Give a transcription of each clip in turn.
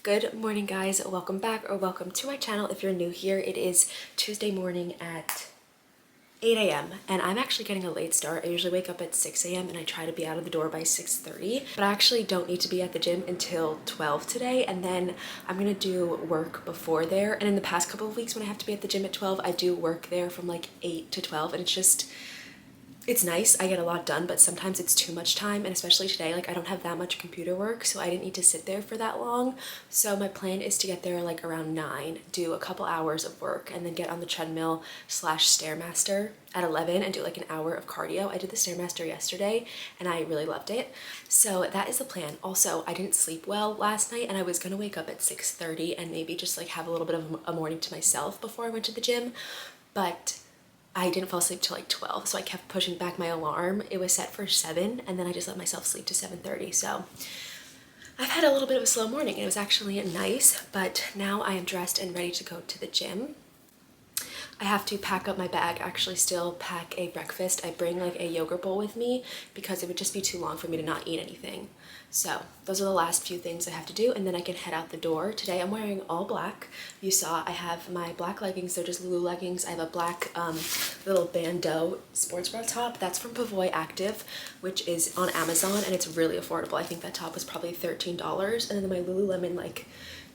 Good morning, guys. Welcome back or welcome to my channel. If you're new here, it is Tuesday morning at 8 a.m. and I'm actually getting a late start. I usually wake up at 6 a.m. and I try to be out of the door by 6:30, but I actually don't need to be at the gym until 12 today, and then I'm gonna do work before there. And in the past couple of weeks when I have to be at the gym at 12, I do work there from like 8 to 12, and it's nice. I get a lot done, but sometimes it's too much time, and especially today, like I don't have that much computer work, so I didn't need to sit there for that long. So my plan is to get there like around 9, do a couple hours of work, and then get on the treadmill slash Stairmaster at 11 and do like an hour of cardio. I did the Stairmaster yesterday and I really loved it. So that is the plan. Also, I didn't sleep well last night and I was gonna wake up at 6:30 and maybe just like have a little bit of a morning to myself before I went to the gym, but I didn't fall asleep till like 12, so I kept pushing back my alarm. It was set for 7, and then I just let myself sleep to 7:30. So I've had a little bit of a slow morning. It was actually nice, but now I am dressed and ready to go to the gym. I have to pack up my bag, actually still pack a breakfast. I bring like a yogurt bowl with me because it would just be too long for me to not eat anything. So those are the last few things I have to do, and then I can head out the door. Today I'm wearing all black. You saw I have my black leggings. They're just Lulu leggings. I have a black little bandeau sports bra top. That's from Pavoy Active, which is on Amazon, and it's really affordable. I think that top was probably $13. And then my Lululemon like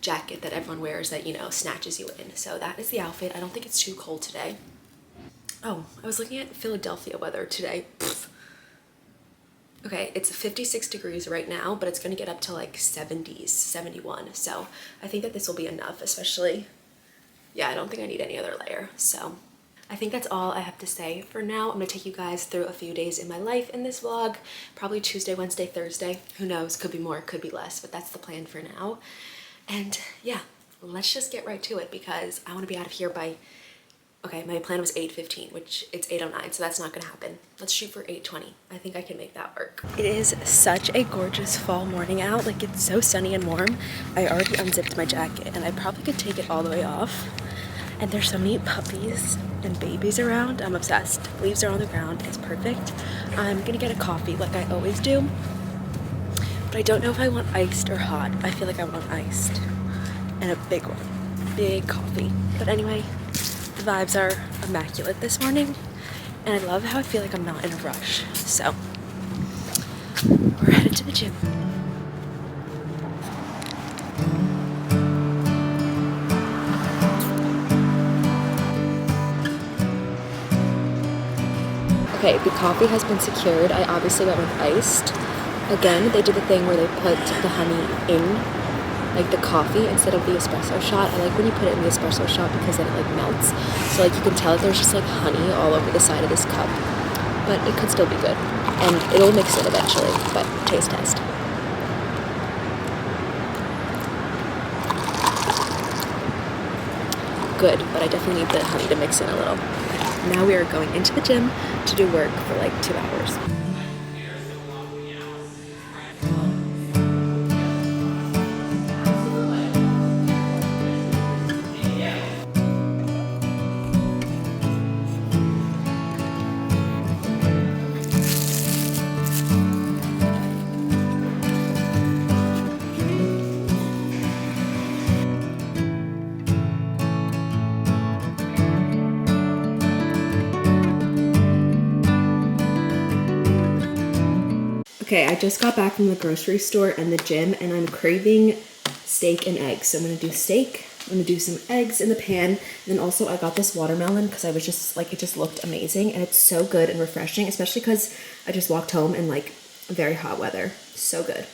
jacket that everyone wears that, you know, snatches you in. So that is the outfit. I don't think it's too cold today. Oh, I was looking at Philadelphia weather today. Pfft. Okay, it's 56 degrees right now, but it's gonna get up to like 70s, 71. So I think that this will be enough, especially, yeah, I don't think I need any other layer. So I think that's all I have to say for now. I'm gonna take you guys through a few days in my life in this vlog, probably Tuesday, Wednesday, Thursday. Who knows, could be more, could be less, but that's the plan for now. And yeah, let's just get right to it because I wanna be out of here by, okay, my plan was 8:15, which it's 8:09, so that's not gonna happen. Let's shoot for 8:20. I think I can make that work. It is such a gorgeous fall morning out. Like, it's so sunny and warm. I already unzipped my jacket and I probably could take it all the way off. And there's so many puppies and babies around. I'm obsessed. Leaves are on the ground. It's perfect. I'm gonna get a coffee like I always do, but I don't know if I want iced or hot. I feel like I want iced, and a big one, big coffee. But anyway, the vibes are immaculate this morning, and I love how I feel like I'm not in a rush. So we're headed to the gym. Okay, the coffee has been secured. I obviously went with iced. Again, they did the thing where they put the honey in like the coffee instead of the espresso shot. I like when you put it in the espresso shot because then it like melts. So like you can tell that there's just like honey all over the side of this cup, but it could still be good. And it'll mix it eventually, but taste test. Good, but I definitely need the honey to mix in a little. Now we are going into the gym to do work for like 2 hours. Okay, I just got back from the grocery store and the gym, and I'm craving steak and eggs. So I'm gonna do steak, I'm gonna do some eggs in the pan, and then also I got this watermelon because I was just like, it just looked amazing, and it's so good and refreshing, especially because I just walked home in like very hot weather. So good.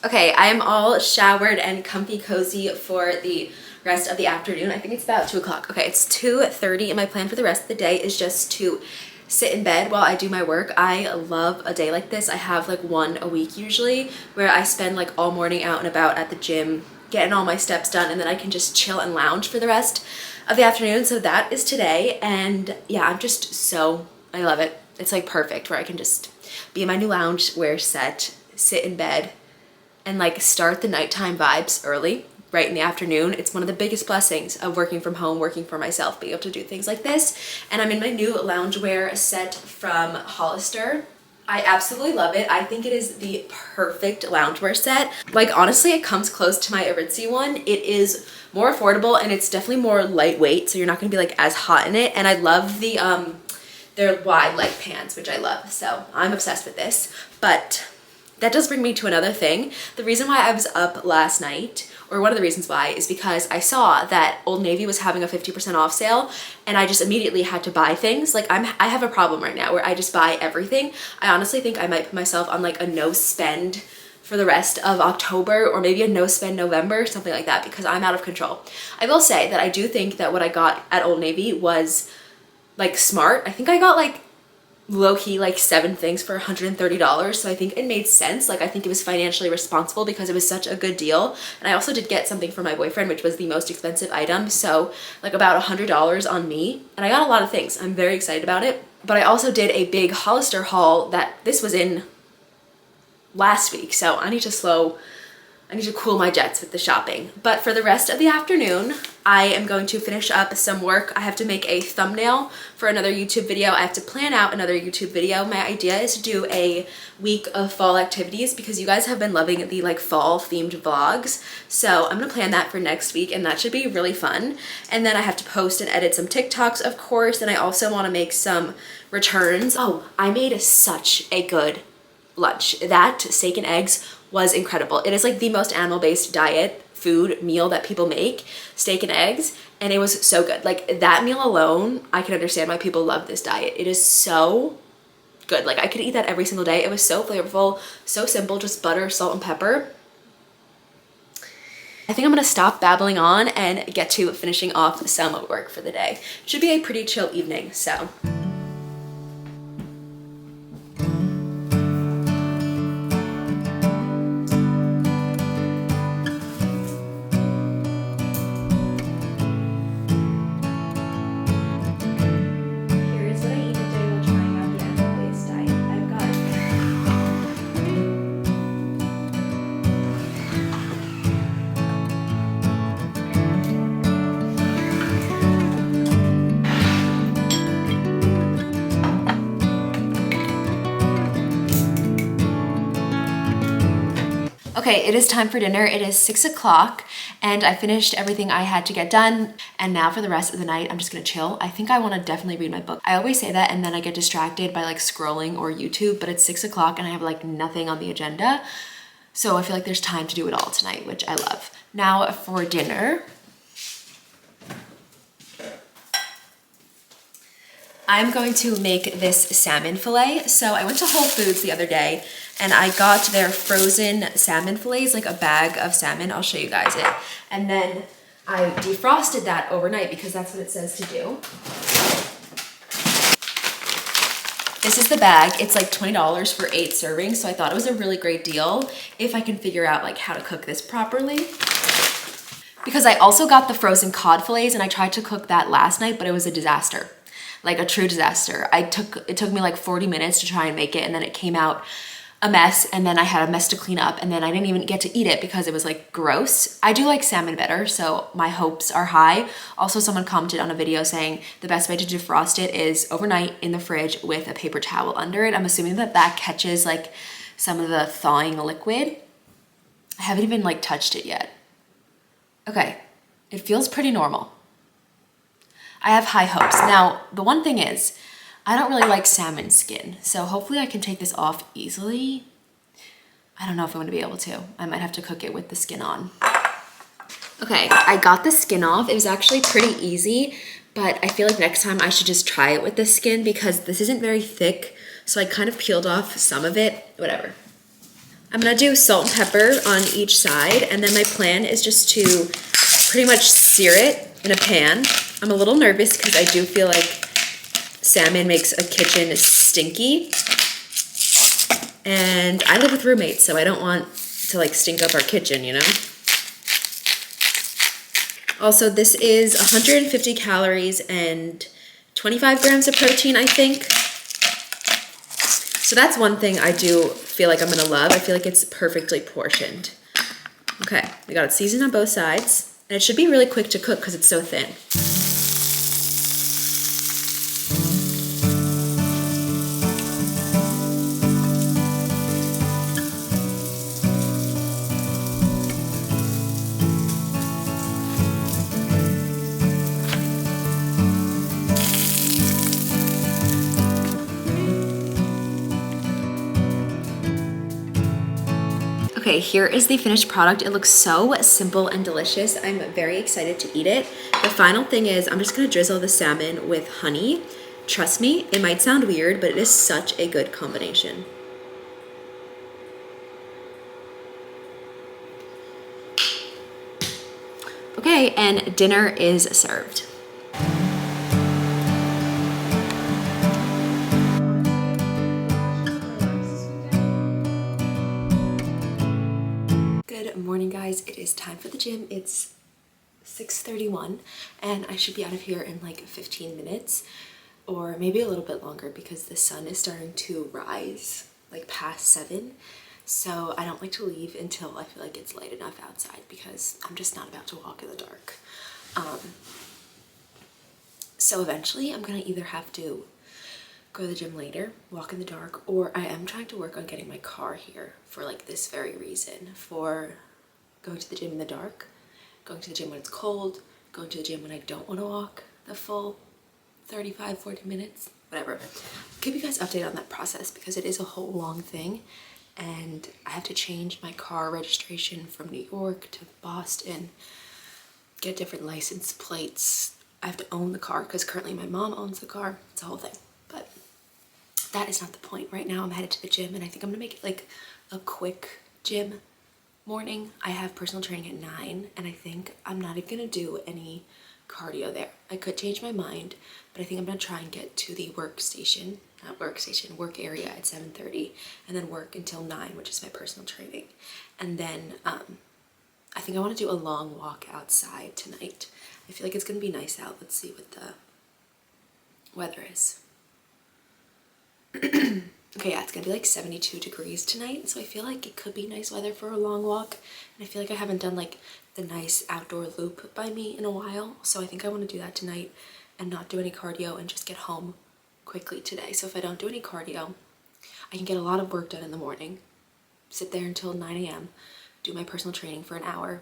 Okay, I am all showered and comfy cozy for the rest of the afternoon. I think it's about 2 o'clock. Okay, it's 2:30, and my plan for the rest of the day is just to sit in bed while I do my work. I love a day like this. I have like one a week usually where I spend like all morning out and about at the gym getting all my steps done, and then I can just chill and lounge for the rest of the afternoon. So that is today, and yeah, I love it. It's like perfect where I can just be in my new lounge wear set, sit in bed, and like start the nighttime vibes early, right in the afternoon. It's one of the biggest blessings of working from home, working for myself, being able to do things like this. And I'm in my new loungewear set from Hollister. I absolutely love it. I think it is the perfect loungewear set. Like honestly, it comes close to my Aritzia one. It is more affordable and it's definitely more lightweight, so you're not gonna be like as hot in it. And I love the their wide leg pants, which I love. So I'm obsessed with this. But that does bring me to another thing. The reason why I was up last night, or one of the reasons why, is because I saw that Old Navy was having a 50% off sale, and I just immediately had to buy things. Like I have a problem right now where I just buy everything. I honestly think I might put myself on like a no spend for the rest of October, or maybe a no spend November, something like that, because I'm out of control. I will say that I do think that what I got at Old Navy was like smart. I think I got like low-key like 7 things for $130, so I think it made sense. Like I think it was financially responsible because it was such a good deal. And I also did get something for my boyfriend, which was the most expensive item, so like about $100 on me, and I got a lot of things. I'm very excited about it. But I also did a big Hollister haul that this was in last week, so I need to cool my jets with the shopping. But for the rest of the afternoon, I am going to finish up some work. I have to make a thumbnail for another YouTube video. I have to plan out another YouTube video. My idea is to do a week of fall activities because you guys have been loving the like fall themed vlogs. So I'm gonna plan that for next week, and that should be really fun. And then I have to post and edit some TikToks, of course, and I also wanna make some returns. Oh, I made such a good lunch. That steak and eggs was incredible. It is like the most animal-based diet food meal that people make, steak and eggs, and it was so good. Like that meal alone, I can understand why people love this diet. It is so good. Like I could eat that every single day. It was so flavorful, so simple, just butter, salt, and pepper. I think I'm gonna stop babbling on and get to finishing off some work for the day. It should be a pretty chill evening, so. Okay, it is time for dinner. It is 6 o'clock and I finished everything I had to get done. And now for the rest of the night, I'm just gonna chill. I think I wanna definitely read my book. I always say that and then I get distracted by like scrolling or YouTube, but it's 6 o'clock and I have like nothing on the agenda. So I feel like there's time to do it all tonight, which I love. Now for dinner, I'm going to make this salmon fillet. So I went to Whole Foods the other day and I got their frozen salmon fillets, like a bag of salmon. I'll show you guys it. And then I defrosted that overnight because that's what it says to do. This is the bag. It's like $20 for 8 servings. So I thought it was a really great deal if I can figure out like how to cook this properly. Because I also got the frozen cod fillets and I tried to cook that last night, but it was a disaster. Like a true disaster. It took me like 40 minutes to try and make it, and then it came out a mess, and then I had a mess to clean up, and then I didn't even get to eat it because it was like gross. I do like salmon better, so my hopes are high. Also, someone commented on a video saying the best way to defrost it is overnight in the fridge with a paper towel under it. I'm assuming that that catches like some of the thawing liquid. I haven't even like touched it yet. Okay, it feels pretty normal. I have high hopes. Now, the one thing is, I don't really like salmon skin, so hopefully I can take this off easily. I don't know if I'm gonna be able to. I might have to cook it with the skin on. Okay, I got the skin off. It was actually pretty easy, but I feel like next time I should just try it with the skin because this isn't very thick, so I kind of peeled off some of it, whatever. I'm gonna do salt and pepper on each side, and then my plan is just to pretty much sear it in a pan. I'm a little nervous because I do feel like salmon makes a kitchen stinky. And I live with roommates, so I don't want to like stink up our kitchen, you know? Also, this is 150 calories and 25 grams of protein, I think. So that's one thing I do feel like I'm gonna love. I feel like it's perfectly portioned. Okay, we got it seasoned on both sides. And it should be really quick to cook because it's so thin. Okay, here is the finished product. It looks so simple and delicious. I'm very excited to eat it. The final thing is I'm just gonna drizzle the salmon with honey. Trust me, it might sound weird, but it is such a good combination. Okay, and dinner is served. Good morning, guys. It is time for the gym. It's 6:31 and I should be out of here in like 15 minutes or maybe a little bit longer because the sun is starting to rise like past 7. So I don't like to leave until I feel like it's light enough outside because I'm just not about to walk in the dark. So eventually I'm gonna either have to go to the gym later, walk in the dark, or I am trying to work on getting my car here for like this very reason, for going to the gym in the dark, going to the gym when it's cold, going to the gym when I don't want to walk the full 35-40 minutes, whatever. I'll keep you guys updated on that process because it is a whole long thing and I have to change my car registration from New York to Boston, get different license plates. I have to own the car because currently my mom owns the car. It's a whole thing, but that is not the point. Right now I'm headed to the gym and I think I'm gonna make it like a quick gym morning. I have personal training at 9 and I think I'm not even gonna do any cardio there. I could change my mind, but I think I'm gonna try and get to the work area at 7:30 and then work until 9, which is my personal training. And then I think I want to do a long walk outside tonight. I feel like it's gonna be nice out. Let's see what the weather is. Okay, yeah, it's gonna be like 72 degrees tonight, so I feel like it could be nice weather for a long walk. And I feel like I haven't done like the nice outdoor loop by me in a while, so I think I want to do that tonight and not do any cardio and just get home quickly today. So if I don't do any cardio, I can get a lot of work done in the morning, sit there until 9 a.m., do my personal training for an hour,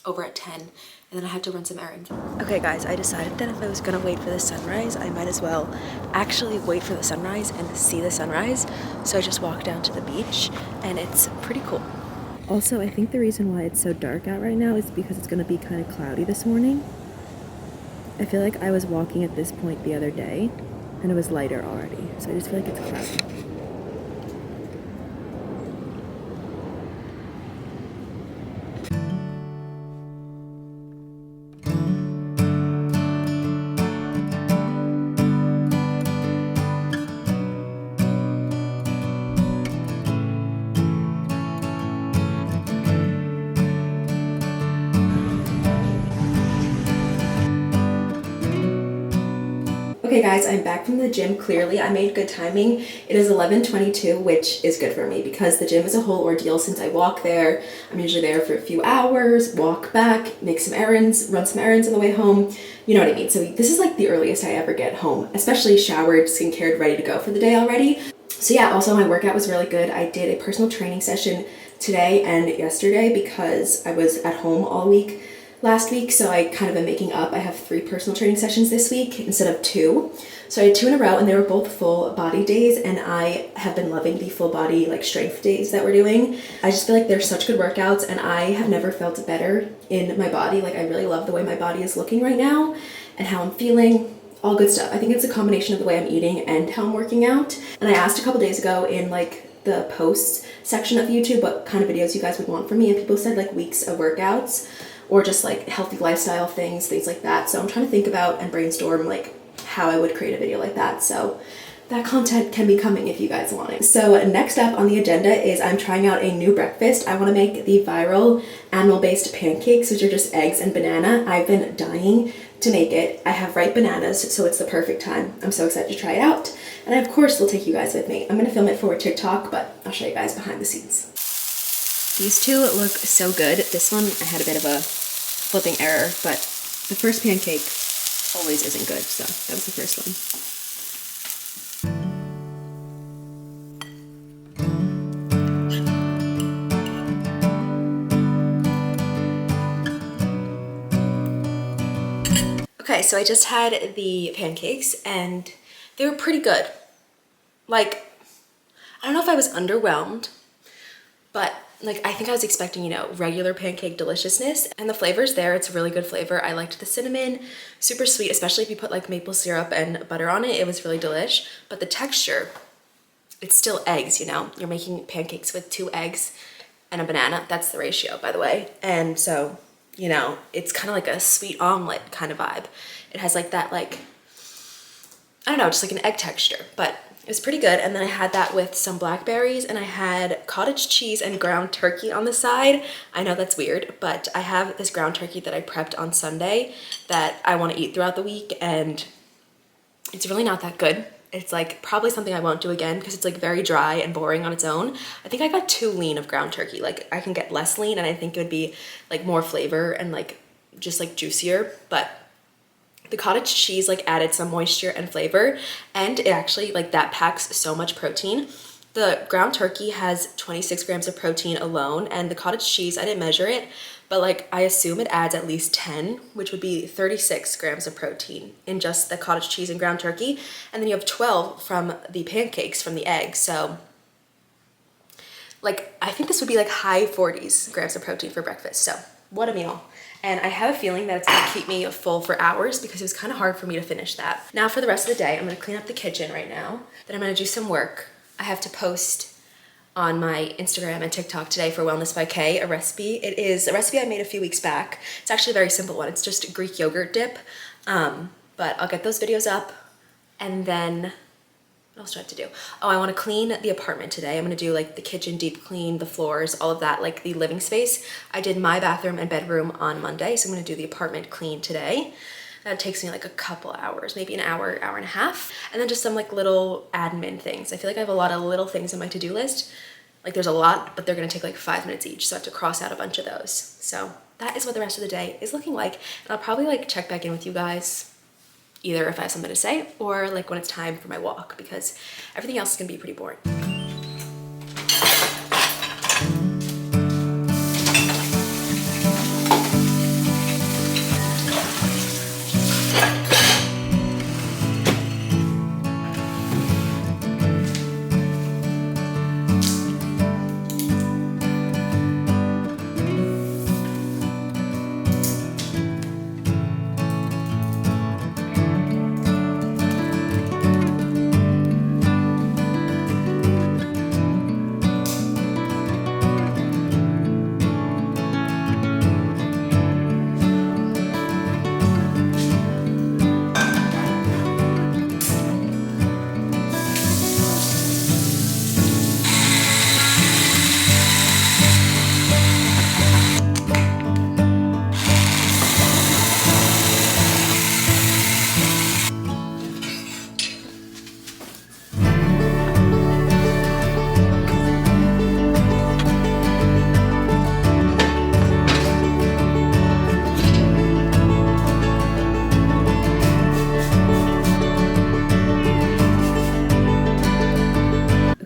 over at 10, and then I have to run some errands. Okay guys, I decided that if I was gonna wait for the sunrise, I might as well actually wait for the sunrise and see the sunrise. So I just walked down to the beach and it's pretty cool. Also, I think the reason why it's so dark out right now is because it's gonna be kind of cloudy this morning. I feel like I was walking at this point the other day and it was lighter already, so I just feel like it's cloudy. Okay guys, I'm back from the gym. Clearly I made good timing. It is 11:22, which is good for me because the gym is a whole ordeal since I walk there. I'm usually there for a few hours, walk back, make some errands, run some errands on the way home. You know what I mean? So this is like the earliest I ever get home, especially showered, skincared, ready to go for the day already. So yeah, also my workout was really good. I did a personal training session today and yesterday because I was at home all week last week, so I kind of am making up. I have 3 personal training sessions this week instead of 2. So I had 2 in a row and they were both full body days, and I have been loving the full body like strength days that we're doing. I just feel like they're such good workouts and I have never felt better in my body. Like I really love the way my body is looking right now and how I'm feeling. All good stuff. I think it's a combination of the way I'm eating and how I'm working out. And I asked a couple days ago in like the posts section of YouTube what kind of videos you guys would want from me, and people said like weeks of workouts or just like healthy lifestyle things like that. So I'm trying to think about and brainstorm like how I would create a video like that. So that content can be coming if you guys want it. So next up on the agenda is I'm trying out a new breakfast. I want to make the viral animal-based pancakes, which are just eggs and banana. I've been dying to make it. I have ripe bananas, so it's the perfect time. I'm so excited to try it out. And I, of course, will take you guys with me. I'm going to film it for TikTok, but I'll show you guys behind the scenes. These two look so good. This one, I had a bit of a flipping error, but the first pancake always isn't good, so that was the first one. Okay, so I just had the pancakes and they were pretty good. Like, I don't know if I was underwhelmed, but like I think I was expecting, you know, regular pancake deliciousness, and the flavor's there. It's a really good flavor. I liked the cinnamon, super sweet, especially if you put like maple syrup and butter on it. It was really delish, but the texture, it's still eggs, you know? You're making pancakes with 2 eggs and a banana. That's the ratio, by the way. And so, you know, it's kind of like a sweet omelet kind of vibe. It has like that, like, I don't know, just like an egg texture, but it was pretty good. And then I had that with some blackberries, and I had cottage cheese and ground turkey on the side. I know that's weird, but I have this ground turkey that I prepped on Sunday that I want to eat throughout the week, and it's really not that good. It's like probably something I won't do again because it's like very dry and boring on its own. I think I got too lean of ground turkey. Like I can get less lean, and I think it would be like more flavor and like just like juicier, but the cottage cheese like added some moisture and flavor, and it actually like that packs so much protein. The ground turkey has 26 grams of protein alone, and the cottage cheese, I didn't measure it, but like I assume it adds at least 10, which would be 36 grams of protein in just the cottage cheese and ground turkey. And then you have 12 from the pancakes from the egg. So like I think this would be like high 40s grams of protein for breakfast. So what a meal. And I have a feeling that it's gonna keep me full for hours because it was kind of hard for me to finish that. Now for the rest of the day, I'm gonna clean up the kitchen right now. Then I'm gonna do some work. I have to post on my Instagram and TikTok today for Wellness by Kay, a recipe. It is a recipe I made a few weeks back. It's actually a very simple one. It's just Greek yogurt dip. But I'll get those videos up, and then what else do I have to do? Oh, I want to clean the apartment today. I'm going to do like the kitchen deep clean, the floors, all of that, like the living space. I did my bathroom and bedroom on Monday, so I'm going to do the apartment clean today. That takes me like a couple hours, maybe an hour, hour and a half. And then just some like little admin things. I feel like I have a lot of little things on my to-do list. Like there's a lot, but they're going to take like 5 minutes each, so I have to cross out a bunch of those. So that is what the rest of the day is looking like. And I'll probably like check back in with you guys either if I have something to say or like when it's time for my walk, because everything else is gonna be pretty boring.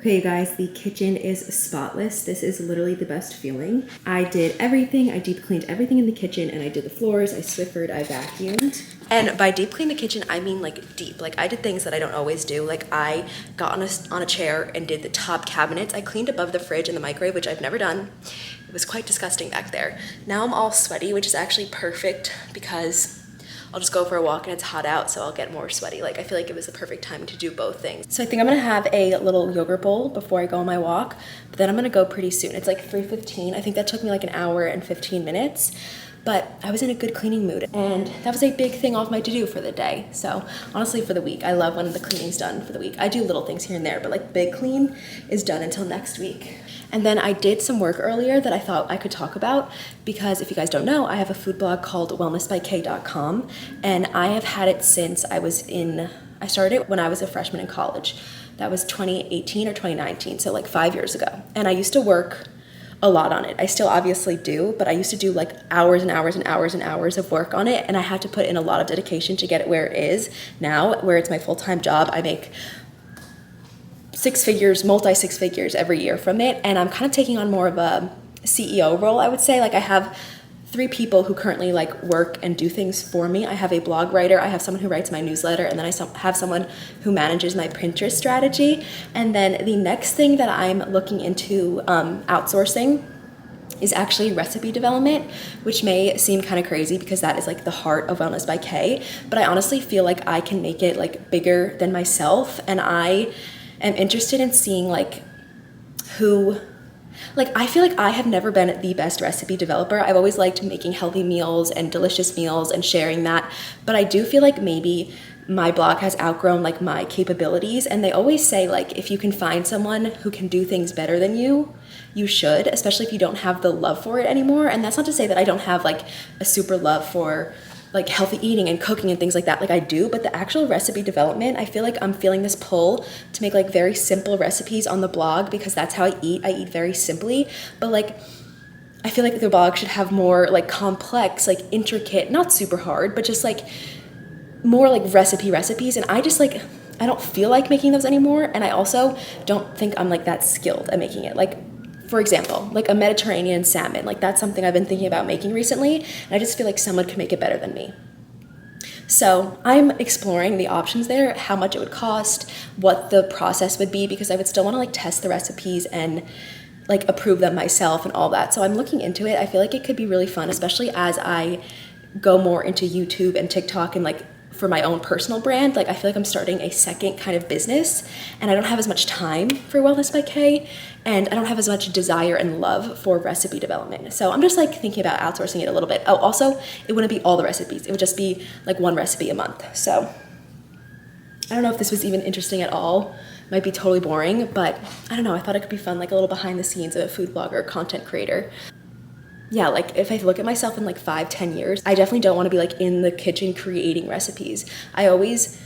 Okay, you guys, the kitchen is spotless. This is literally the best feeling. I did everything. I deep cleaned everything in the kitchen, and I did the floors, I Swiffered, I vacuumed. And by deep clean the kitchen, I mean like deep. Like I did things that I don't always do. Like I got on a chair and did the top cabinets. I cleaned above the fridge and the microwave, which I've never done. It was quite disgusting back there. Now I'm all sweaty, which is actually perfect because I'll just go for a walk and it's hot out, so I'll get more sweaty. Like I feel like it was the perfect time to do both things. So I think I'm gonna have a little yogurt bowl before I go on my walk, but then I'm gonna go pretty soon. It's like 3:15. I think that took me like an hour and 15 minutes. but I was in a good cleaning mood, and that was a big thing off my to-do for the day. So honestly, for the week, I love when the cleaning's done for the week. I do little things here and there, but like big clean is done until next week. And then I did some work earlier that I thought I could talk about, because if you guys don't know, I have a food blog called wellnessbyk.com, and I have had it since I started it when I was a freshman in college. That was 2018 or 2019, so like 5 years ago. And I used to work a lot on it. I still obviously do, but I used to do like hours and hours and hours and hours of work on it, and I had to put in a lot of dedication to get it where it is now, where it's my full-time job. I make multi-six figures every year from it, and I'm kind of taking on more of a CEO role, I would say. Like I have 3 people who currently like work and do things for me. I have a blog writer, I have someone who writes my newsletter, and then I have someone who manages my Pinterest strategy. And then the next thing that I'm looking into outsourcing is actually recipe development, which may seem kind of crazy because that is like the heart of Wellness by K, but I honestly feel like I can make it like bigger than myself, and I am interested in seeing like I feel like I have never been the best recipe developer. I've always liked making healthy meals and delicious meals and sharing that, but I do feel like maybe my blog has outgrown like my capabilities. And they always say like if you can find someone who can do things better than you, you should, especially if you don't have the love for it anymore. And that's not to say that I don't have like a super love for like healthy eating and cooking and things like that, like I do, but the actual recipe development, I feel like I'm feeling this pull to make like very simple recipes on the blog, because that's how I eat very simply. But like I feel like the blog should have more like complex, like intricate, not super hard, but just like more like recipes, and I just like I don't feel like making those anymore, and I also don't think I'm like that skilled at making it. Like for example, like a Mediterranean salmon, like that's something I've been thinking about making recently, and I just feel like someone could make it better than me. So I'm exploring the options there, how much it would cost, what the process would be, because I would still want to like test the recipes and like approve them myself and all that. So I'm looking into it. I feel like it could be really fun, especially as I go more into YouTube and TikTok and like for my own personal brand. Like I feel like I'm starting a second kind of business, and I don't have as much time for Wellness by K, and I don't have as much desire and love for recipe development. So I'm just like thinking about outsourcing it a little bit. Oh, also, it wouldn't be all the recipes. It would just be like one recipe a month. So I don't know if this was even interesting at all. Might be totally boring, but I don't know. I thought it could be fun, like a little behind the scenes of a food blogger, content creator. Yeah, like if I look at myself in like 5-10 years, I definitely don't want to be like in the kitchen creating recipes. I always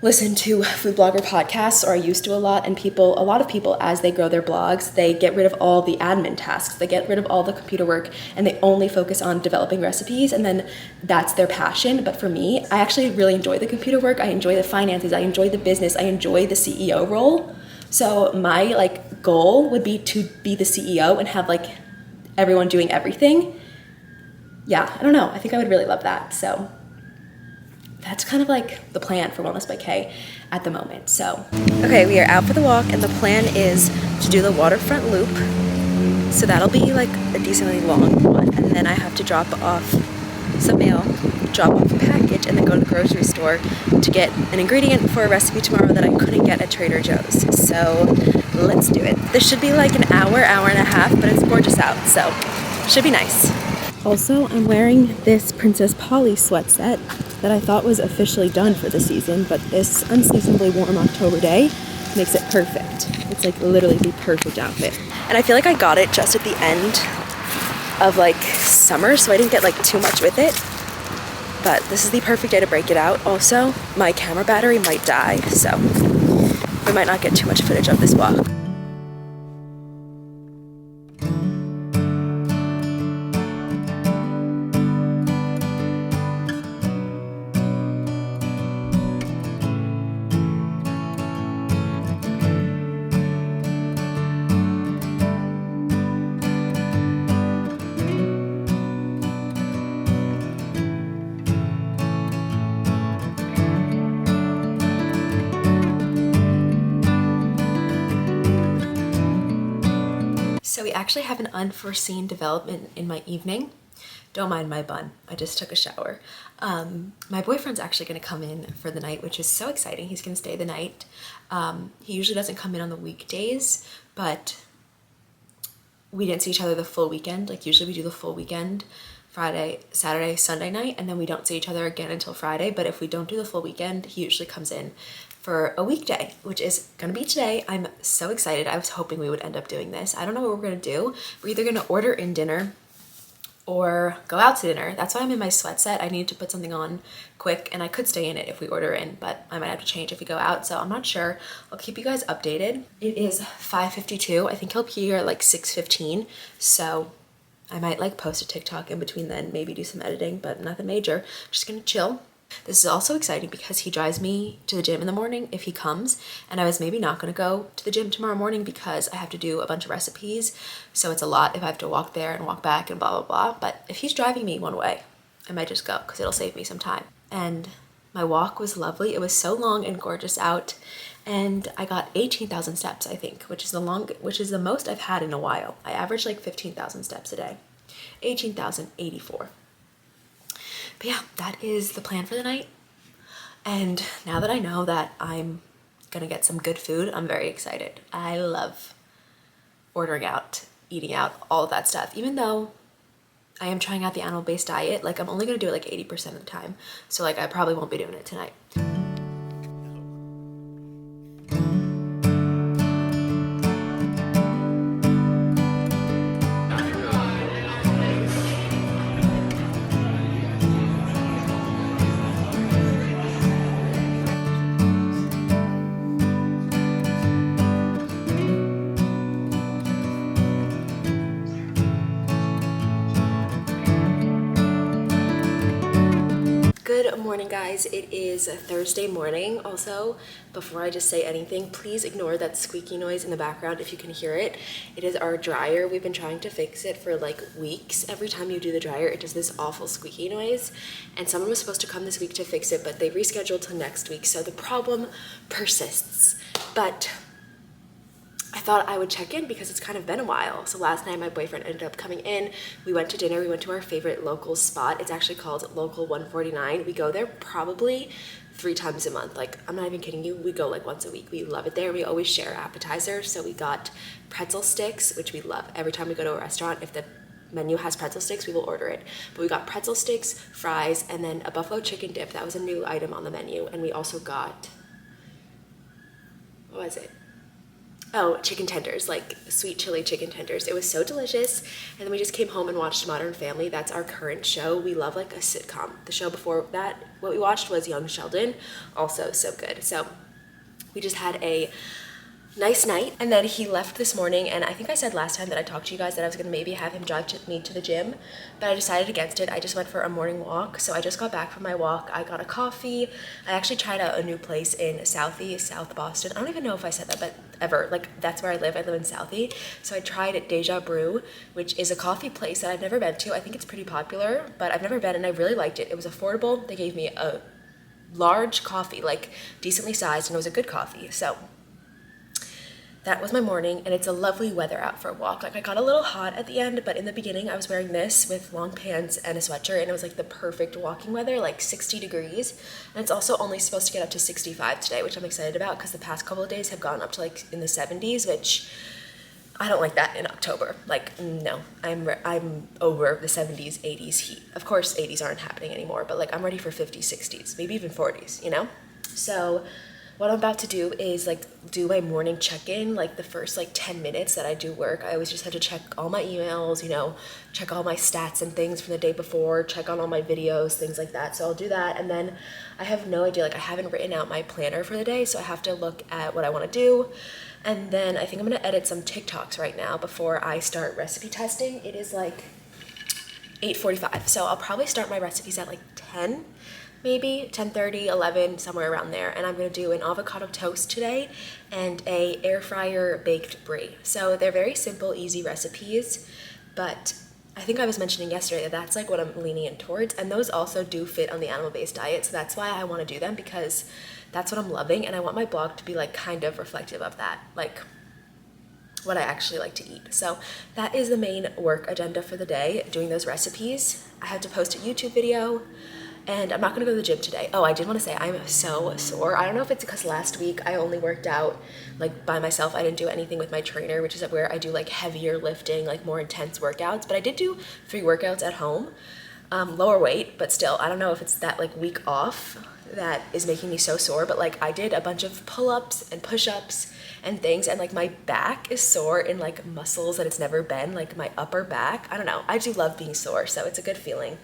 listen to food blogger podcasts, or I used to a lot, and a lot of people, as they grow their blogs, they get rid of all the admin tasks, they get rid of all the computer work, and they only focus on developing recipes, and then that's their passion. But for me, I actually really enjoy the computer work, I enjoy the finances, I enjoy the business, I enjoy the CEO role. So my like goal would be to be the CEO and have like everyone doing everything. Yeah, I don't know. I think I would really love that. So that's kind of like the plan for Wellness by K at the moment. So, okay, we are out for the walk, and the plan is to do the waterfront loop. So that'll be like a decently long one. And then I have to drop off some mail, drop off a package, and then go to the grocery store to get an ingredient for a recipe tomorrow that I couldn't get at Trader Joe's. So let's do it. This should be like an hour and a half, but it's gorgeous out, so should be nice. Also, I'm wearing this Princess Polly sweat set that I thought was officially done for the season, but this unseasonably warm October day makes it perfect. It's like literally the perfect outfit. And I feel like I got it just at the end of like summer, so I didn't get like too much with it, but this is the perfect day to break it out. Also, my camera battery might die, so we might not get too much footage of this walk. So we actually have an unforeseen development in my evening. Don't mind my bun, I just took a shower. My boyfriend's actually gonna come in for the night, which is so exciting. He's gonna stay the night. He usually doesn't come in on the weekdays, but we didn't see each other the full weekend. Like usually we do the full weekend Friday, Saturday, Sunday night, and then we don't see each other again until Friday. But if we don't do the full weekend, he usually comes in for a weekday, which is gonna be today. I'm so excited. I was hoping we would end up doing this. I don't know what we're gonna do. We're either gonna order in dinner or go out to dinner. That's why I'm in my sweat set. I need to put something on quick, and I could stay in it if we order in, but I might have to change if we go out, so I'm not sure. I'll keep you guys updated. It is 5:52. I think he'll be here at like 6:15, so I might like post a TikTok in between then, maybe do some editing, but nothing major. Just gonna chill. This is also exciting because he drives me to the gym in the morning if he comes, and I was maybe not going to go to the gym tomorrow morning because I have to do a bunch of recipes, so it's a lot if I have to walk there and walk back and blah blah blah. But if he's driving me one way, I might just go because it'll save me some time. And my walk was lovely. It was so long and gorgeous out, and I got 18,000 steps, I think, which is the most I've had in a while. I average like 15,000 steps a day. 18,084. But yeah, that is the plan for the night. And now that I know that I'm gonna get some good food, I'm very excited. I love ordering out, eating out, all of that stuff. Even though I am trying out the animal-based diet, like I'm only gonna do it like 80% of the time. So like I probably won't be doing it tonight. Good morning, guys. It is a Thursday morning. Also, before I just say anything, please ignore that squeaky noise in the background if you can hear it. It is our dryer. We've been trying to fix it for like weeks. Every time you do the dryer, it does this awful squeaky noise, and someone was supposed to come this week to fix it, but they rescheduled to next week, so the problem persists. But I thought I would check in because it's kind of been a while. So last night my boyfriend ended up coming in. We went to dinner. We went to our favorite local spot. It's actually called Local 149. We go there probably 3 times a month. Like, I'm not even kidding you. We go like once a week. We love it there. We always share appetizers. So we got pretzel sticks, which we love. Every time we go to a restaurant, if the menu has pretzel sticks, we will order it. But we got pretzel sticks, fries, and then a buffalo chicken dip. That was a new item on the menu. And we also got, what was it? Oh, chicken tenders, like sweet chili chicken tenders. It was so delicious. And then we just came home and watched Modern Family. That's our current show. We love like a sitcom. The show before that, what we watched was Young Sheldon. Also so good. So we just had a nice night. And then he left this morning, and I think I said last time that I talked to you guys that I was gonna maybe have him drive me to the gym, but I decided against it. I just went for a morning walk. So I just got back from my walk. I got a coffee. I actually tried out a new place in Southie, South Boston. I don't even know if I said that, but ever, like that's where I live in Southie. So I tried Deja Brew, which is a coffee place that I've never been to. I think it's pretty popular, but I've never been, and I really liked it. It was affordable. They gave me a large coffee, like decently sized, and it was a good coffee. So that was my morning, and it's a lovely weather out for a walk. Like, I got a little hot at the end, but in the beginning I was wearing this with long pants and a sweatshirt, and it was like the perfect walking weather, like 60 degrees. And it's also only supposed to get up to 65 today, which I'm excited about because the past couple of days have gone up to like in the 70s, which I don't like that in October. Like, no, I'm over the 70s, 80s heat. Of course, 80s aren't happening anymore, but like I'm ready for 50s, 60s, maybe even 40s, you know? So what I'm about to do is like do my morning check-in, like the first like 10 minutes that I do work. I always just have to check all my emails, you know, check all my stats and things from the day before, check on all my videos, things like that. So I'll do that, and then I have no idea, like I haven't written out my planner for the day, so I have to look at what I want to do. And then I think I'm gonna edit some TikToks right now before I start recipe testing. It is like 8:45, so I'll probably start my recipes at like 10, maybe 10:30, 11, somewhere around there. And I'm gonna do an avocado toast today and a air fryer baked brie. So they're very simple, easy recipes, but I think I was mentioning yesterday that that's like what I'm leaning in towards, and those also do fit on the animal-based diet, so that's why I want to do them, because that's what I'm loving, and I want my blog to be like kind of reflective of that, like what I actually like to eat. So that is the main work agenda for the day, doing those recipes. I have to post a YouTube video, and I'm not gonna go to the gym today. Oh, I did want to say I'm so sore. I don't know if it's because last week I only worked out like by myself. I didn't do anything with my trainer, which is where I do like heavier lifting, like more intense workouts, but I did do 3 workouts at home. lower weight, but still, I don't know if it's that like week off that is making me so sore, but like I did a bunch of pull-ups and push-ups and things, and like my back is sore in like muscles that it's never been, like my upper back. I don't know, I do love being sore, so it's a good feeling.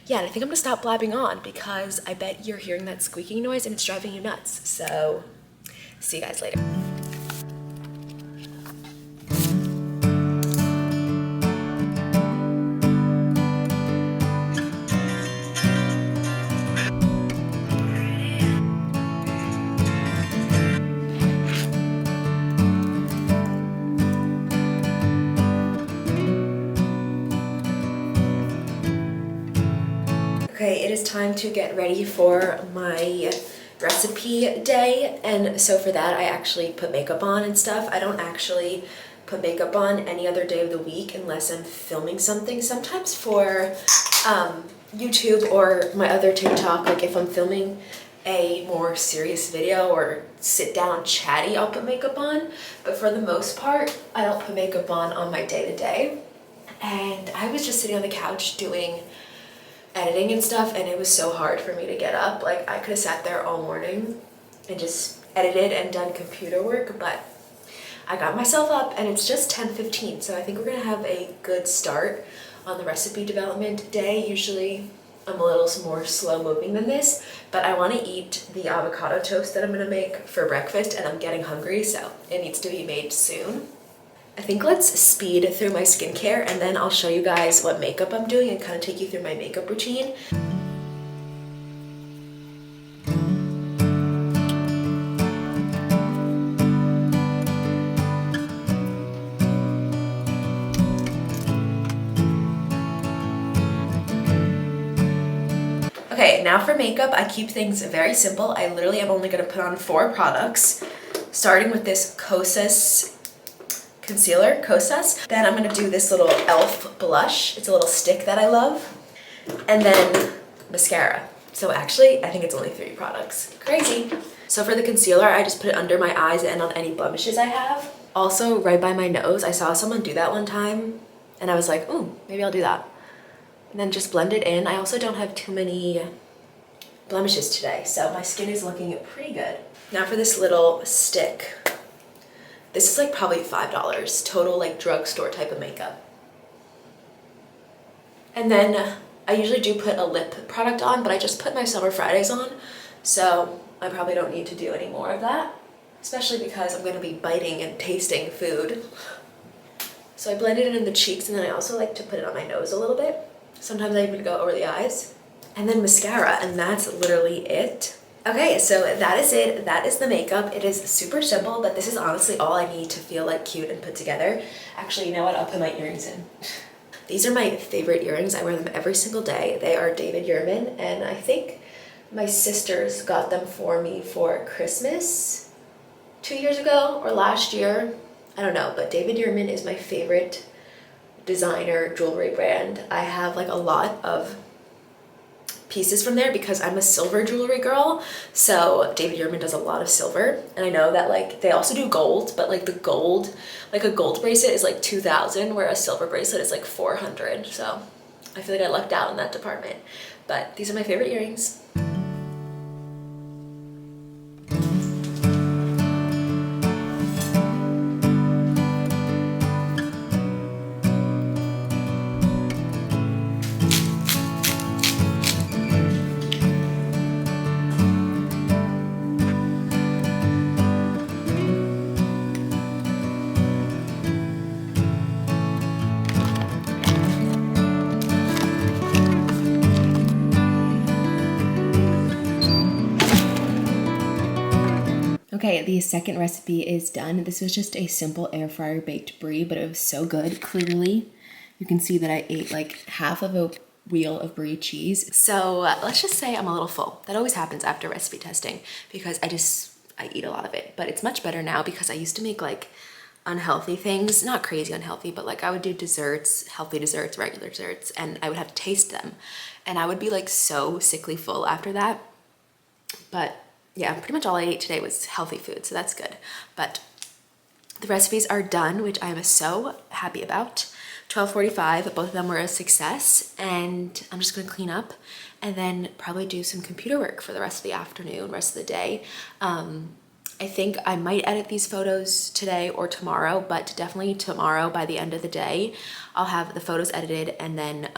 Yeah, and I think I'm gonna stop blabbing on because I bet you're hearing that squeaking noise and it's driving you nuts. So see you guys later. Okay, it is time to get ready for my recipe day, and so for that I actually put makeup on and stuff. I don't actually put makeup on any other day of the week unless I'm filming something. Sometimes for YouTube or my other TikTok, like if I'm filming a more serious video or sit down chatty, I'll put makeup on, but for the most part I don't put makeup on my day-to-day. And I was just sitting on the couch doing editing and stuff, and it was so hard for me to get up. Like I could have sat there all morning and just edited and done computer work, but I got myself up and it's just 10:15, so I think we're gonna have a good start on the recipe development day. Usually I'm a little more slow moving than this, but I want to eat the avocado toast that I'm gonna make for breakfast, and I'm getting hungry, so it needs to be made soon. I think let's speed through my skincare and then I'll show you guys what makeup I'm doing and kind of take you through my makeup routine. Okay, now for makeup, I keep things very simple. I literally am only gonna put on 4 products, starting with this Kosas concealer, Kosas. Then I'm gonna do this little e.l.f. blush. It's a little stick that I love. And then mascara. So actually, I think it's only 3 products. Crazy. So for the concealer, I just put it under my eyes and on any blemishes I have. Also, right by my nose. I saw someone do that one time, and I was like, ooh, maybe I'll do that. And then just blend it in. I also don't have too many blemishes today, so my skin is looking pretty good. Now for this little stick. This is like probably $5, total like drugstore type of makeup. And then I usually do put a lip product on, but I just put my Summer Fridays on, so I probably don't need to do any more of that, especially because I'm going to be biting and tasting food. So I blended it in the cheeks, and then I also like to put it on my nose a little bit. Sometimes I even go over the eyes. And then mascara, and that's literally it. Okay, so that is it. That is the makeup. It is super simple, but this is honestly all I need to feel like cute and put together. Actually, you know what? I'll put my earrings in. These are my favorite earrings. I wear them every single day. They are David Yurman, and I think my sisters got them for me for Christmas 2 years ago or last year. I don't know, but David Yurman is my favorite designer jewelry brand. I have like a lot of pieces from there because I'm a silver jewelry girl, so David Yurman does a lot of silver, and I know that like they also do gold, but like the gold, like a gold bracelet is like 2,000 where a silver bracelet is like 400, so I feel like I lucked out in that department. But these are my favorite earrings. Okay, the second recipe is done. This was just a simple air fryer baked brie, but it was so good. Clearly, you can see that I ate like half of a wheel of brie cheese. So let's just say I'm a little full. That always happens after recipe testing because I eat a lot of it. But it's much better now because I used to make like unhealthy things, not crazy unhealthy, but like I would do desserts, healthy desserts, regular desserts, and I would have to taste them. And I would be like so sickly full after that. But yeah, pretty much all I ate today was healthy food, so that's good. But the recipes are done, which I am so happy about. 12:45. Both of them were a success, and I'm just gonna clean up and then probably do some computer work for the rest of the afternoon, rest of the day. I think I might edit these photos today or tomorrow, but definitely tomorrow by the end of the day, I'll have the photos edited and then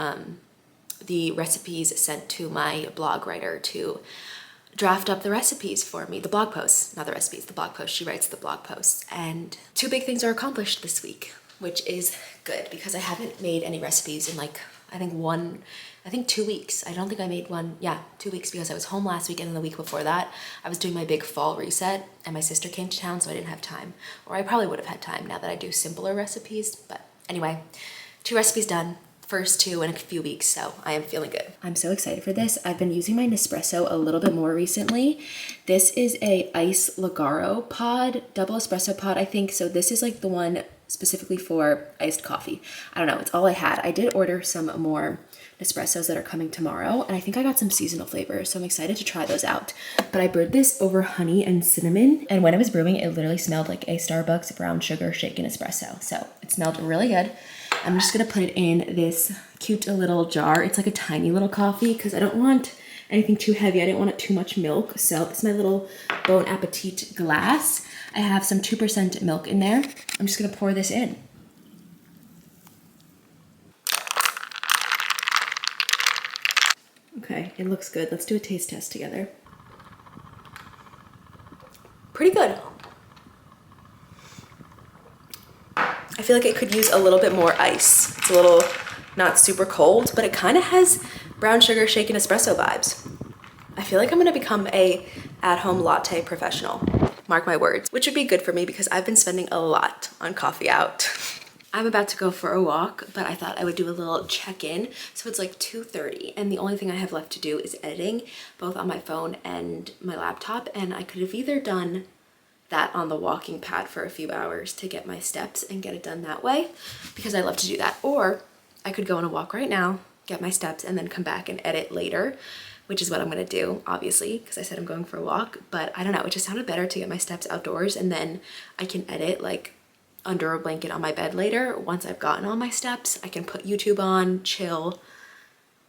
the recipes sent to my blog writer to draft up the recipes for me, the blog posts, not the recipes, the blog posts. She writes the blog posts. And 2 big things are accomplished this week, which is good because I haven't made any recipes in like, I think 2 weeks. I don't think I made one, 2 weeks, because I was home last week, and then the week before that, I was doing my big fall reset and my sister came to town, so I didn't have time. Or I probably would have had time now that I do simpler recipes. But anyway, 2 recipes done. First 2 in a few weeks, so I am feeling good. I'm so excited for this. I've been using my Nespresso a little bit more recently. This is a Ice Lagaro pod, double espresso pod, I think. So this is like the one specifically for iced coffee. I don't know, it's all I had. I did order some more Nespressos that are coming tomorrow, and I think I got some seasonal flavors, so I'm excited to try those out. But I brewed this over honey and cinnamon, and when I was brewing, it literally smelled like a Starbucks brown sugar shaken espresso. So it smelled really good. I'm just gonna put it in this cute little jar. It's like a tiny little coffee because I don't want anything too heavy. I didn't want it too much milk. So this is my little Bon Appetit glass. I have some 2% milk in there. I'm just gonna pour this in. Okay, it looks good. Let's do a taste test together. Pretty good. I feel like it could use a little bit more ice. It's a little not super cold, but it kind of has brown sugar shaken espresso vibes. I feel like I'm gonna become a at-home latte professional. Mark my words, which would be good for me because I've been spending a lot on coffee out. I'm about to go for a walk, but I thought I would do a little check-in. So it's like 2:30, and the only thing I have left to do is editing, both on my phone and my laptop, and I could have either done that on the walking pad for a few hours to get my steps and get it done that way, because I love to do that, or I could go on a walk right now, get my steps, and then come back and edit later, which is what I'm gonna do, obviously, because I said I'm going for a walk. But I don't know, it just sounded better to get my steps outdoors, and then I can edit like under a blanket on my bed later. Once I've gotten all my steps, I can put YouTube on, chill.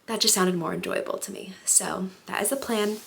That just sounded more enjoyable to me. So that is the plan.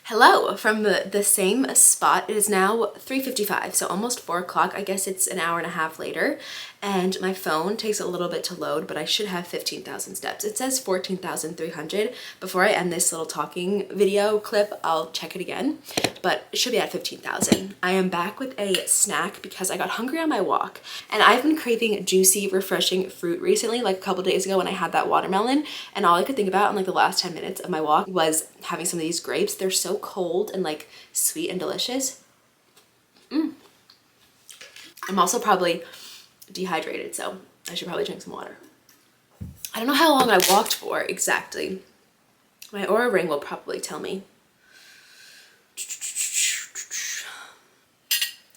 Hello from the same spot. It is now 3:55, so almost 4 o'clock. I guess it's an hour and a half later, and my phone takes a little bit to load, but I should have 15,000 steps. It says 14,300. Before I end this little talking video clip, I'll check it again, but it should be at 15,000. I am back with a snack because I got hungry on my walk, and I've been craving juicy, refreshing fruit recently, like a couple days ago when I had that watermelon, and all I could think about in like the last 10 minutes of my walk was having some of these grapes. They're so cold and like sweet and delicious. I'm also probably dehydrated, so I should probably drink some water. I don't know how long I walked for exactly. My Aura ring will probably tell me.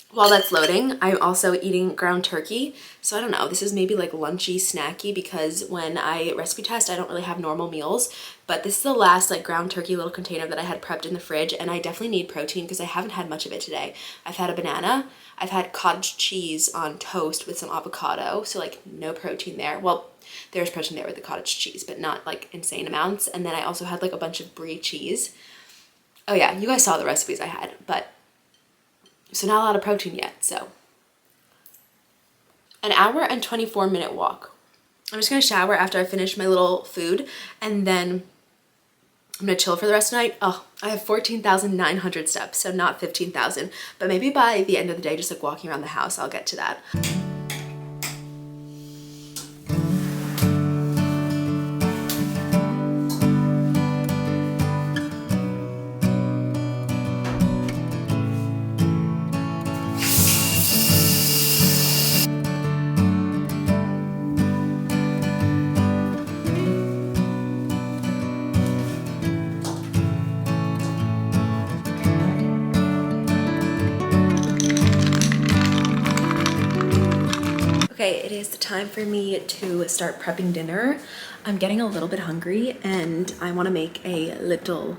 While that's loading, I'm also eating ground turkey. So I don't know, this is maybe like lunchy, snacky, because when I recipe test, I don't really have normal meals. But this is the last like ground turkey little container that I had prepped in the fridge, and I definitely need protein because I haven't had much of it today. I've had a banana, I've had cottage cheese on toast with some avocado, so like no protein there. Well, there's protein there with the cottage cheese, but not like insane amounts. And then I also had like a bunch of brie cheese. Oh yeah, you guys saw the recipes I had, but so not a lot of protein yet. So an hour and 24-minute walk. I'm just gonna shower after I finish my little food, and then I'm gonna chill for the rest of the night. Oh, I have 14,900 steps, so not 15,000, but maybe by the end of the day, just like walking around the house, I'll get to that. Okay, it is time for me to start prepping dinner. I'm getting a little bit hungry and I want to make a little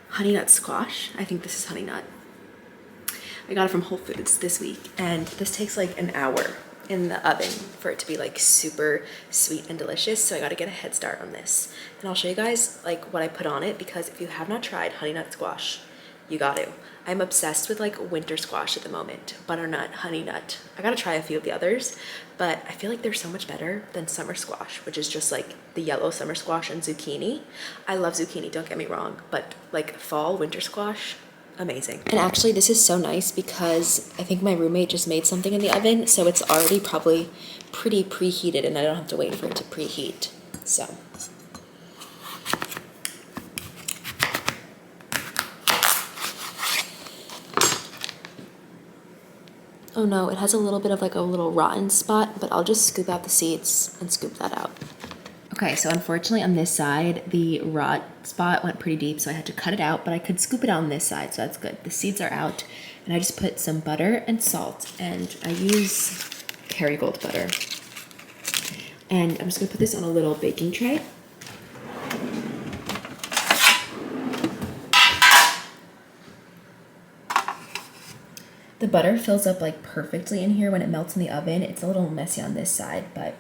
honey nut squash. I think this is honey nut. I got it from Whole Foods this week, and this takes like an hour. in the oven for it to be like super sweet and delicious. So I got to get a head start on this, and I'll show you guys like what I put on it, because if you have not tried honey nut squash, you got to. I'm obsessed with like winter squash at the moment. Butternut, honey nut. I gotta try a few of the others, but I feel like they're so much better than summer squash, which is just like the yellow summer squash and zucchini. I love zucchini, don't get me wrong, but like fall winter squash, amazing. And actually this is so nice because I think my roommate just made something in the oven, so it's already probably pretty preheated and I don't have to wait for it to preheat. So oh no, it has a little bit of like a little rotten spot, but I'll just scoop out the seeds and scoop that out. Okay, so unfortunately on this side, the rot spot went pretty deep, so I had to cut it out, but I could scoop it out on this side, so that's good. The seeds are out, and I just put some butter and salt, and I use Kerrygold butter. And I'm just gonna put this on a little baking tray. The butter fills up like perfectly in here when it melts in the oven. It's a little messy on this side, but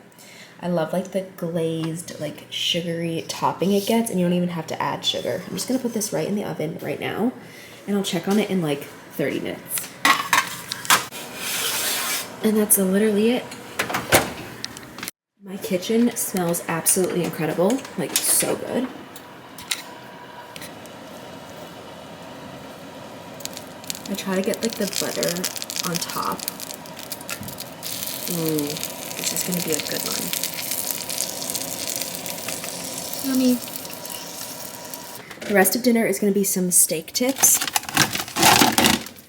I love like the glazed, like sugary topping it gets, and you don't even have to add sugar. I'm just gonna put this right in the oven right now, and I'll check on it in like 30 minutes. And that's literally it. My kitchen smells absolutely incredible, like so good. I try to get like the butter on top. Ooh, this is gonna be a good one. Yummy. The rest of dinner is gonna be some steak tips.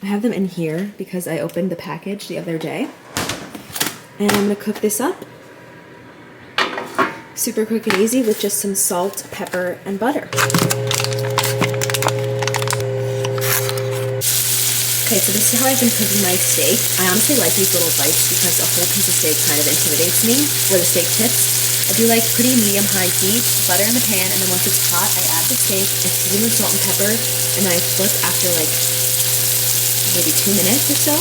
I have them in here because I opened the package the other day. And I'm gonna cook this up. Super quick and easy with just some salt, pepper, and butter. Okay, so this is how I've been cooking my steak. I honestly like these little bites because a whole piece of steak kind of intimidates me, or the steak tips. I do like pretty medium-high heat, butter in the pan, and then once it's hot, I add the steak, I season with salt and pepper, and then I flip after like maybe 2 minutes or so.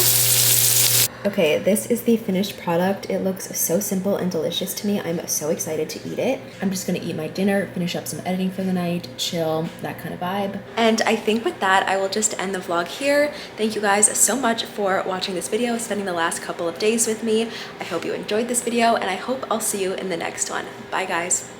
Okay, this is the finished product. It looks so simple and delicious to me. I'm so excited to eat it. I'm just gonna eat my dinner, finish up some editing for the night, chill, that kind of vibe. And I think with that, I will just end the vlog here. Thank you guys so much for watching this video, spending the last couple of days with me. I hope you enjoyed this video, and I hope I'll see you in the next one. Bye guys.